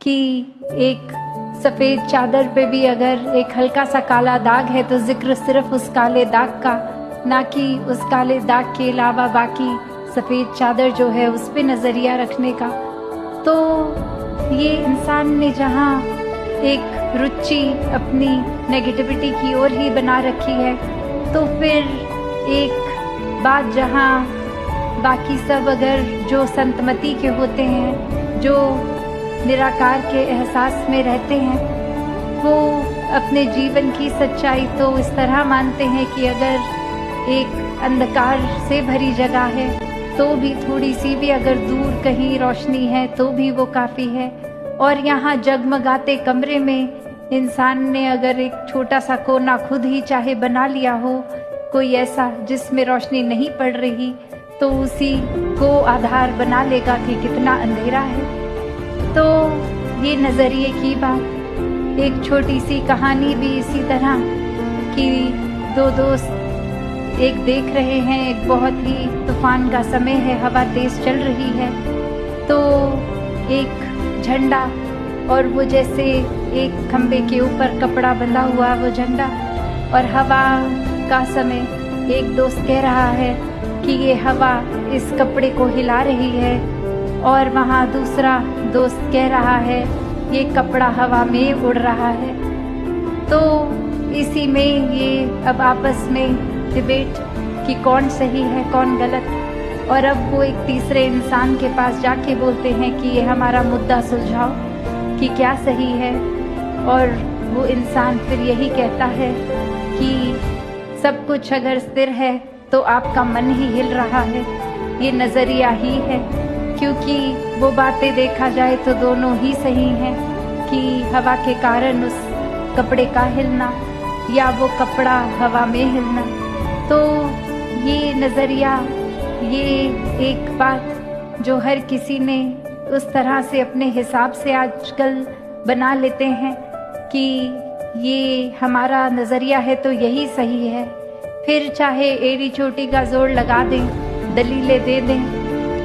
कि एक सफ़ेद चादर पे भी अगर एक हल्का सा काला दाग है तो जिक्र सिर्फ उस काले दाग का, ना कि उस काले दाग के अलावा बाकी सफ़ेद चादर जो है उस पे नज़रिया रखने का। तो ये इंसान ने जहाँ एक रुचि अपनी नेगेटिविटी की ओर ही बना रखी है, तो फिर एक बात जहाँ बाकी सब अगर जो संतमति के होते हैं, जो निराकार के एहसास में रहते हैं, वो अपने जीवन की सच्चाई तो इस तरह मानते हैं कि अगर एक अंधकार से भरी जगह है तो भी थोड़ी सी भी अगर दूर कहीं रोशनी है तो भी वो काफ़ी है। और यहाँ जगमगाते कमरे में इंसान ने अगर एक छोटा सा कोना खुद ही चाहे बना लिया हो, कोई ऐसा जिसमें रोशनी नहीं पड़ रही, तो उसी को आधार बना लेगा कि कितना अंधेरा है। तो ये नज़रिए की बात। एक छोटी सी कहानी भी इसी तरह कि दो दोस्त एक देख रहे हैं, एक बहुत ही तूफान का समय है, हवा तेज चल रही है, तो एक झंडा और वो जैसे एक खंबे के ऊपर कपड़ा बंधा हुआ वो झंडा, और हवा का समय एक दोस्त कह रहा है कि ये हवा इस कपड़े को हिला रही है, और वहाँ दूसरा दोस्त कह रहा है ये कपड़ा हवा में उड़ रहा है। तो इसी में ये अब आपस में डिबेट कि कौन सही है कौन गलत, और अब वो एक तीसरे इंसान के पास जाके बोलते हैं कि ये हमारा मुद्दा सुलझाओ कि क्या सही है। और वो इंसान फिर यही कहता है कि सब कुछ अगर स्थिर है तो आपका मन ही हिल रहा है, ये नज़रिया ही है, क्योंकि वो बातें देखा जाए तो दोनों ही सही हैं कि हवा के कारण उस कपड़े का हिलना या वो कपड़ा हवा में हिलना। तो ये नज़रिया, ये एक बात जो हर किसी ने उस तरह से अपने हिसाब से आजकल बना लेते हैं कि ये हमारा नज़रिया है तो यही सही है। फिर चाहे एड़ी चोटी का जोर लगा दें, दलीलें दे दें,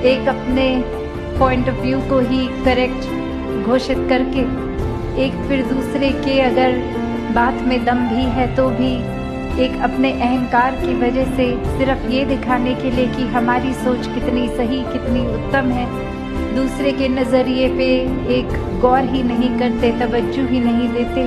एक अपने पॉइंट ऑफ व्यू को ही करेक्ट घोषित करके, एक फिर दूसरे के अगर बात में दम भी है तो भी एक अपने अहंकार की वजह से सिर्फ ये दिखाने के लिए कि हमारी सोच कितनी सही कितनी उत्तम है, दूसरे के नज़रिए पे एक गौर ही नहीं करते, तवज्जो ही नहीं देते।